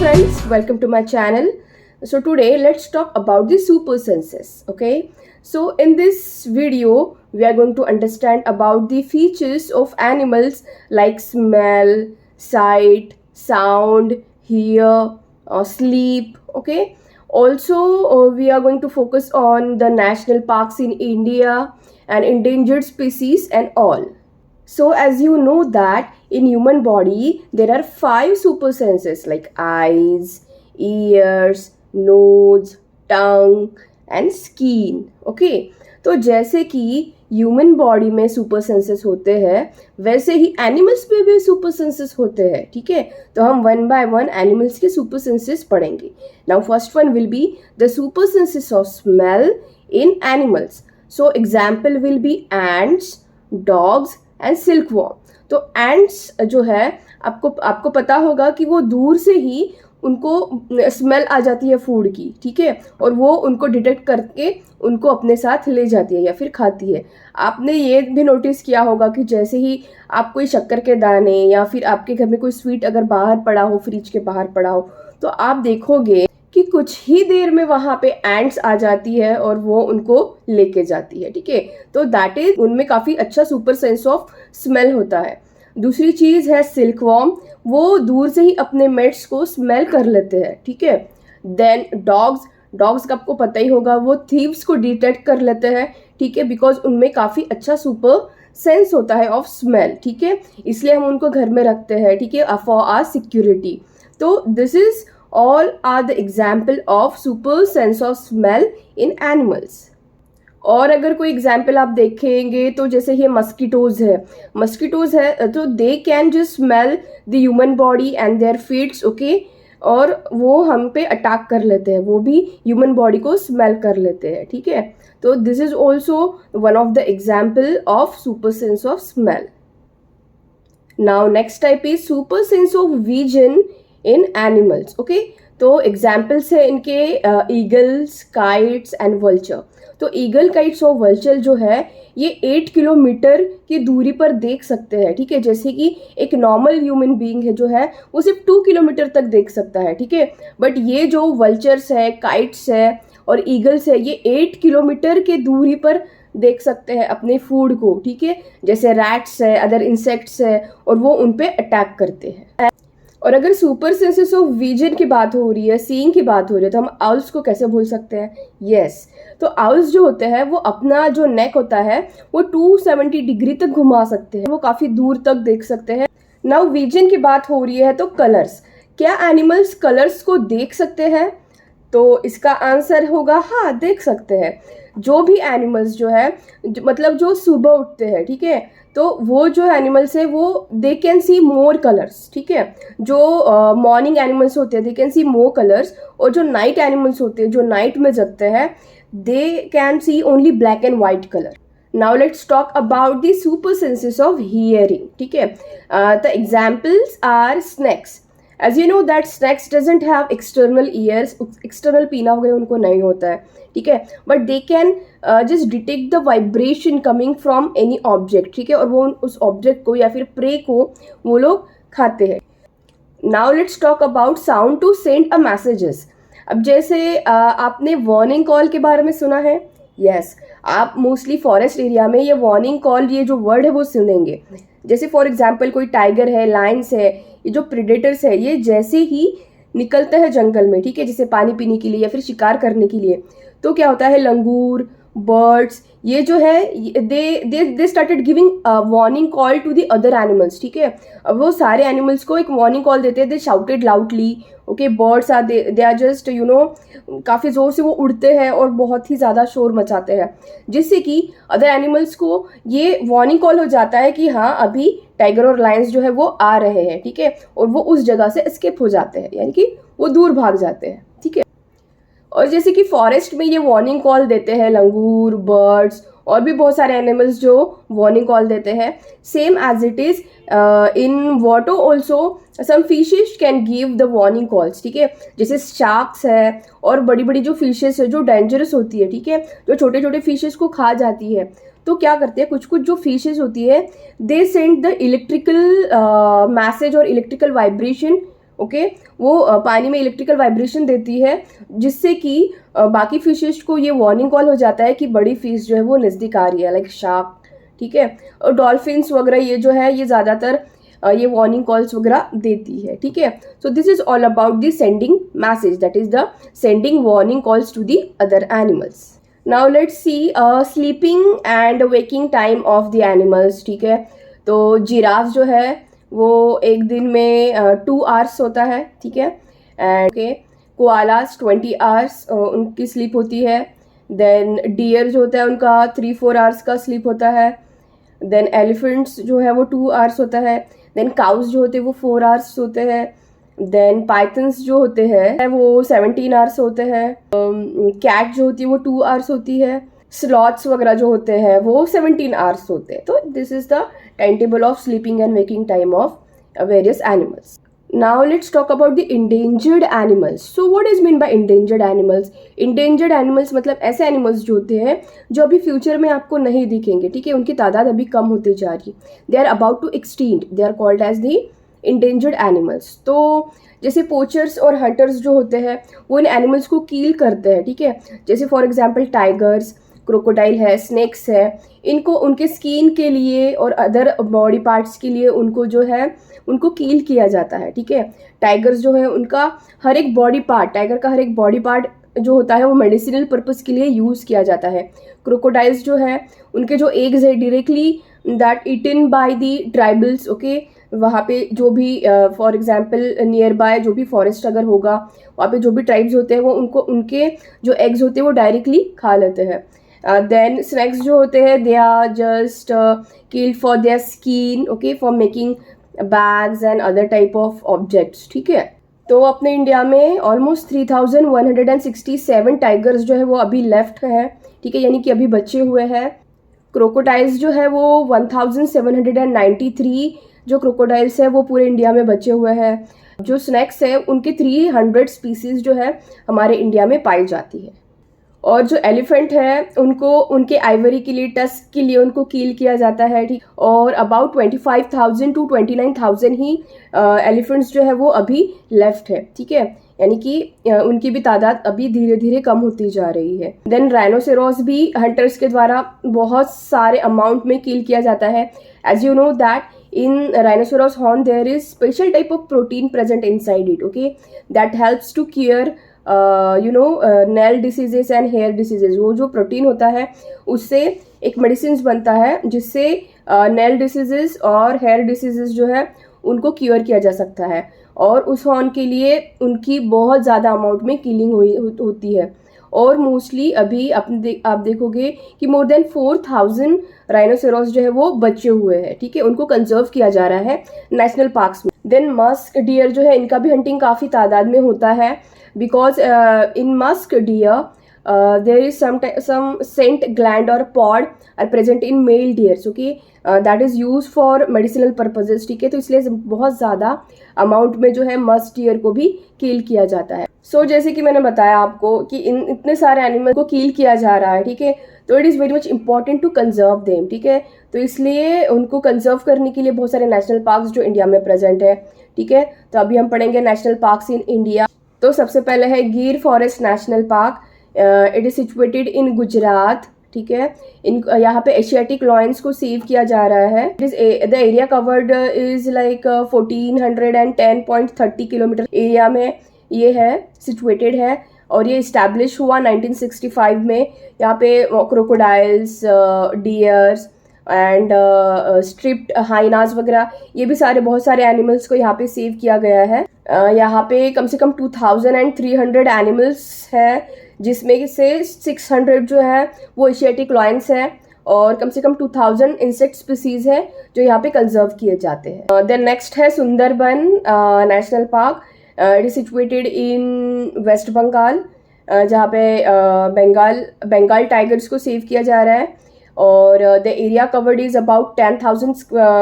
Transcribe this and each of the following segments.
friends, welcome to my channel. So today let's talk about the super senses. Okay, so in this video we are going to understand about the features of animals like smell, sight, sound, hear, sleep. Okay, also we are going to focus on the national parks in India and endangered species and all. So as you know that in human body there are five super senses like eyes, ears, nose, tongue and skin. Okay, तो जैसे कि human body में super senses होते हैं वैसे ही animals में भी super senses होते हैं. ठीक है, तो हम वन बाय वन एनिमल्स के सुपर सेंसेस पढ़ेंगे. Now first one will be the super senses of smell in animals. So example will be ants, dogs and silkworm. तो एंट्स जो है आपको पता होगा कि वो दूर से ही उनको स्मेल आ जाती है फूड की. ठीक है, और वो उनको डिटेक्ट करके उनको अपने साथ ले जाती है या फिर खाती है. आपने ये भी नोटिस किया होगा कि जैसे ही आप कोई शक्कर के दाने या फिर आपके घर में कोई स्वीट अगर बाहर पड़ा हो, फ्रिज के बाहर पड़ा हो, तो आप देखोगे कि कुछ ही देर में वहाँ पे एंट्स आ जाती है और वो उनको लेके जाती है. ठीक है, तो दैट इज उनमें काफ़ी अच्छा सुपर सेंस ऑफ स्मेल होता है. दूसरी चीज़ है सिल्कवॉर्म. वो दूर से ही अपने मेट्स को स्मेल कर लेते हैं. ठीक है. देन डॉग्स का आपको पता ही होगा, वो थीव्स को डिटेक्ट कर लेते हैं. ठीक है, बिकॉज उनमें काफ़ी अच्छा सुपर सेंस होता है ऑफ स्मेल. ठीक है, इसलिए हम उनको घर में रखते हैं. ठीक है, फॉर आवर सिक्योरिटी. तो this is all are the example of super sense of smell in animals. और अगर कोई एग्जाम्पल आप देखेंगे तो जैसे ये मस्कीटोज है तो they can just smell the human body and their feets. Okay, और वो हम पे अटैक कर लेते हैं, वो भी ह्यूमन बॉडी को स्मेल कर लेते हैं. ठीक है, तो this is also one of the example of super sense of smell. Now next type is super sense of vision in animals. Okay, तो एग्जाम्पल्स है इनके ईगल्स, काइट्स एंड वल्चर. तो ईगल, काइट्स और वल्चर जो है ये 8 kilometre की दूरी पर देख सकते हैं. ठीक है, जैसे कि एक नॉर्मल ह्यूमन बीइंग है जो है वो सिर्फ 2 किलोमीटर तक देख सकता है. ठीक है, बट ये जो वल्चर्स है, काइट्स है और ईगल्स है ये 8 किलोमीटर के दूरी पर देख सकते हैं अपने फूड को. ठीक है, जैसे रैट्स है, अदर इंसेक्ट्स है और वो उन पे अटैक करते हैं. और अगर सुपर सेंसेस ऑफ विजन की बात हो रही है, सीइंग की बात हो रही है, तो हम आउल्स को कैसे भूल सकते हैं. यस, तो आउल्स जो होते हैं वो अपना जो नेक होता है वो 270 डिग्री तक घुमा सकते हैं, वो काफ़ी दूर तक देख सकते हैं. नाउ विजन की बात हो रही है तो कलर्स. क्या एनिमल्स कलर्स को देख सकते हैं? तो इसका आंसर होगा हाँ, देख सकते हैं. जो भी एनिमल्स जो है मतलब जो सुबह उठते हैं, ठीक है, तो वो जो एनिमल्स है वो दे कैन सी मोर कलर्स. ठीक है, जो मॉर्निंग एनिमल्स होते हैं they can C more colours, और जो नाइट एनिमल्स होते हैं जो नाइट में जगते हैं they can see only black and white colour. Now let's talk about the super senses of hearing. ठीक है, the examples are snakes. As you know that snakes doesn't have external ears, external pinna वगैरह उनको नहीं होता है. ठीक है, but they can just detect the vibration coming from any object. ठीक है, और वो उस ऑब्जेक्ट को या फिर प्रे को वो लोग खाते हैं. Now let's talk about sound to send a messages. अब जैसे आपने वार्निंग कॉल के बारे में सुना है. यस, आप मोस्टली फॉरेस्ट एरिया में ये वार्निंग कॉल, ये जो वर्ड है वो सुनेंगे. जैसे फॉर एग्जाम्पल कोई टाइगर है, लायंस है, ये जो प्रेडेटर्स है ये जैसे ही निकलते हैं जंगल में, ठीक है, जैसे पानी पीने के लिए या फिर शिकार करने के लिए, तो क्या होता है लंगूर, बर्ड्स, ये जो है they started giving warning call to the other animals. ठीक है, अब वो सारे एनिमल्स को एक वार्निंग कॉल देते हैं. They shouted loudly. Okay, birds are they are just you know काफ़ी ज़ोर से वो उड़ते हैं और बहुत ही ज़्यादा शोर मचाते हैं, जिससे कि अदर एनिमल्स को ये वार्निंग कॉल हो जाता है कि हाँ अभी टाइगर और लायंस जो है वो आ रहे हैं. ठीक है, और वो उस जगह से एस्केप हो जाते हैं, यानी कि वो दूर भाग जाते हैं. ठीक है, और जैसे कि फॉरेस्ट में ये वार्निंग कॉल देते हैं लंगूर, बर्ड्स और भी बहुत सारे एनिमल्स जो वार्निंग कॉल देते हैं. Same as it is in water also some fishes can give the warning calls. ठीक है, जैसे शार्क्स है और बड़ी बड़ी जो फिशेस है जो डेंजरस होती है, ठीक है, जो छोटे छोटे फिशेस को खा जाती है, तो क्या करते हैं कुछ कुछ जो फिशेस होती है they send the electrical message और इलेक्ट्रिकल वाइब्रेशन ओके। वो पानी में इलेक्ट्रिकल वाइब्रेशन देती है, जिससे कि बाकी फिशेस को ये वार्निंग कॉल हो जाता है कि बड़ी फिश जो है वो नज़दीक आ रही है, लाइक शार्क, ठीक है। और डॉल्फिन्स वगैरह ये जो है ये ज़्यादातर ये वार्निंग कॉल्स वगैरह देती है, ठीक है। So this is all about the sending message, that is the sending warning calls to the other animals. Now let's see sleeping and waking time of the animals, ठीक है। तो जिराफ जो है वो एक दिन में 2 आवर्स सोता है, ठीक है। एंड ओके, कोआलास 20 आवर्स उनकी स्लीप होती है। देन डियर जो होता है उनका 3-4 आवर्स का स्लीप होता है। देन एलिफेंट्स जो है वो 2 आवर्स होता है। देन काउस जो होते हैं वो 4 आवर्स होते हैं। देन पाइथन्स जो होते हैं वो 17 आवर्स होते हैं। कैट जो होती है वो 2 आवर्स होती है। स्लॉथ्स वगैरह जो होते हैं वो 17 आवर्स होते हैं। तो this is the time table of sleeping and waking time of various animals. Now let's talk about the endangered animals. So what is mean by endangered animals? Endangered animals मतलब ऐसे animals जो होते हैं जो अभी फ्यूचर में आपको नहीं दिखेंगे, ठीक है, उनकी तादाद अभी कम होती जा रही, they are about to extinct, they are called as the endangered animals. तो जैसे पोचर्स और हंटर्स जो होते हैं वो इन एनिमल्स को कील करते हैं, ठीक है। जैसे फॉर एग्जाम्पल टाइगर्स, क्रोकोडाइल है, स्नेक्स है, इनको उनके स्किन के लिए और अदर बॉडी पार्ट्स के लिए उनको जो है उनको कील किया जाता है, ठीक है। टाइगर्स जो है उनका हर एक बॉडी पार्ट, टाइगर का हर एक बॉडी पार्ट जो होता है वो मेडिसिनल पर्पस के लिए यूज़ किया जाता है। क्रोकोडाइल्स जो है उनके जो एग्स है directly that eaten by the tribals, okay. वहाँ पे जो भी फॉर एग्जांपल नियर बाय जो भी फॉरेस्ट अगर होगा वहाँ पे जो भी ट्राइब्स होते हैं वो उनको उनके जो एग्स होते हैं वो डायरेक्टली खा लेते हैं। देन स्नैक्स जो होते हैं they are just killed for their skin, okay, for making bags and other type of objects, ठीक है। तो अपने इंडिया में ऑलमोस्ट 3167 टाइगर्स जो है वो अभी लेफ्ट है, ठीक है, यानी कि अभी बचे हुए हैं। क्रोकोडाइल्स जो है वो 1793 जो क्रोकोडाइल्स है वो पूरे इंडिया में बचे हुए हैं। जो स्नैक्स है उनके 300 स्पीसीज जो है हमारे इंडिया में पाई जाती है। और जो एलिफेंट है उनको उनके आइवरी के लिए, टस्क के लिए उनको कील किया जाता है, ठीक। और अबाउट 25,000 to 29,000 ही एलिफेंट्स जो है वो अभी लेफ्ट है, ठीक है, यानी कि उनकी भी तादाद अभी धीरे धीरे कम होती जा रही है। देन राइनोसेरोस भी हंटर्स के द्वारा बहुत सारे अमाउंट में कील किया जाता है। As you know that in rhinoceros horn there is special type of protein present inside it, okay, that helps to cure nail diseases and hair diseases. वो जो प्रोटीन होता है उससे एक मेडिसिन बनता है जिससे नेल डिसीजेज और हेयर डिसीजेज जो है उनको क्योर किया जा सकता है। और उस हॉर्न के लिए उनकी बहुत ज़्यादा अमाउंट में किलिंग होती है। और मोस्टली अभी आप देखोगे कि मोर देन 4,000 राइनोसेरोस जो है वो बचे हुए हैं, ठीक है, उनको कंजर्व किया जा रहा है नेशनल पार्क्स में। देन मस्क डियर जो है इनका भी हंटिंग काफ़ी तादाद में होता है, because in musk deer there is some scent gland और pod are present in male deers, okay, that is use for medicinal purposes, ठीक है। तो इसलिए बहुत ज़्यादा अमाउंट में जो है मस्क डियर को भी किल किया जाता है। सो जैसे कि मैंने बताया आपको कि इतने सारे एनिमल को किल किया जा रहा है, ठीक है, तो it is very much important to conserve them, ठीक है। तो इसलिए उनको कंजर्व करने के लिए बहुत सारे नेशनल पार्क्स जो इंडिया में प्रेजेंट है, ठीक है। तो अभी हम पढ़ेंगे नेशनल पार्क्स इन इंडिया। तो सबसे पहले है गिर forest national park, it is situated इन गुजरात, ठीक है। यहाँ पे एशियाटिक लॉयंस को सेव किया जा रहा है। The area covered is like 1410.30 kilometre area में ये है, सिचुएटेड है। और ये इस्टेब्लिश हुआ 1965 में। यहाँ पे crocodiles, deers and striped hyenas वगैरह ये भी सारे बहुत सारे एनिमल्स को यहाँ पे सेव किया गया है। यहाँ पे कम से कम 2300 एनिमल्स है, जिसमें से 600 जो है वो एशियाटिक लॉयंस है और कम से कम 2000 इंसेक्ट स्पीसीज है जो यहाँ पे कंजर्व किए जाते हैं। देन नेक्स्ट है Sundarban national park, it is situated in West Bengal, जहाँ पे बंगाल टाइगर्स को सेव किया जा रहा है। और the area covered is about 10,000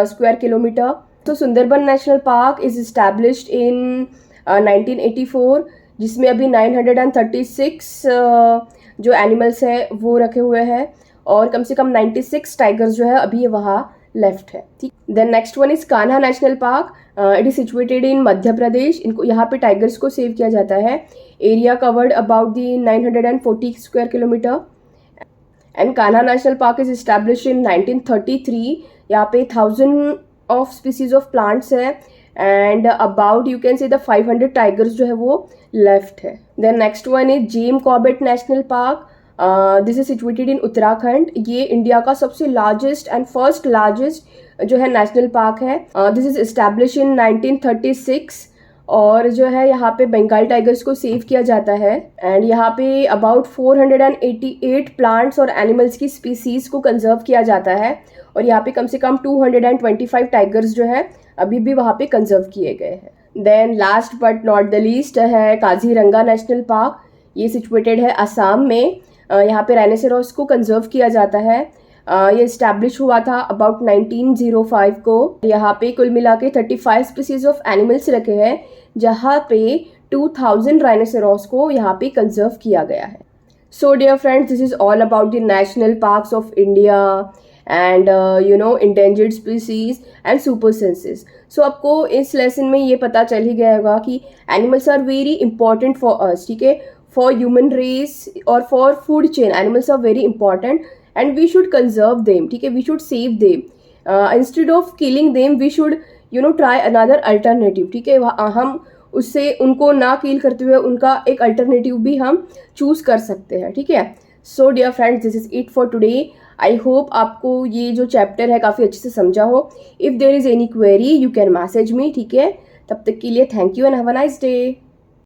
square kilometre. तो Sundarban national park is established in 1984, जिसमें अभी 936 जो एनिमल्स हैं वो रखे हुए हैं और कम से कम 96 टाइगर्स जो है अभी वहाँ लेफ्ट है, ठीक। Then next one is Kanha national park, it is situated in Madhya Pradesh. इनको यहाँ पे टाइगर्स को सेव किया जाता है। Area covered about the 940 square kilometre and Kanha national park is establish in 1933। यहाँ पे 1000 ऑफ स्पीसीज ऑफ प्लांट्स है and about you can say the 500 tigers जो है वो लेफ्ट है। Then next one is Jim Corbett national park, this is situated इन उत्तराखंड। ये India का सबसे लार्जेस्ट एंड फर्स्ट लार्जेस्ट जो है नेशनल पार्क है। दिस इज एस्टैब्लिश इन 1936 और जो है यहाँ पे बंगाल टाइगर्स को सेव किया जाता है एंड यहाँ पे अबाउट 488 प्लांट्स और एनिमल्स की स्पीसीज को कंजर्व किया जाता है और यहाँ पे कम से कम 225 टाइगर्स जो है अभी भी वहाँ पे कंजर्व किए गए हैं। Then last but not the least है काजीरंगा नेशनल पार्क। ये सिचुएटेड है असम में। यहाँ पे राइनोसेरोस को कंजर्व किया जाता है। ये इस्टेब्लिश हुआ था अबाउट 1905 को। यहाँ पे कुल मिला के 35 स्पीसीज ऑफ एनिमल्स रखे हैं जहाँ पे 2000 राइनोसेरोस को यहाँ पे कंजर्व किया गया है। So dear friends, this is all about the national parks of India and endangered species and super senses. सो आपको इस लेसन में ये पता चल ही गया होगा कि animals are very important for us, ठीक है, फॉर ह्यूमन रेस और for food chain. Animals are very important and we should conserve them, ठीक है, we should save them. Instead of killing them we should try another alternative, ठीक है। हम उससे उनको ना किल करते हुए उनका एक अल्टरनेटिव भी हम चूज कर सकते हैं, ठीक है। So dear friends, this is it for today. I hope आपको ये जो चैप्टर है काफ़ी अच्छे से समझा हो। If there is any query you can message me, ठीक है। तब तक के लिए thank you and have a nice day.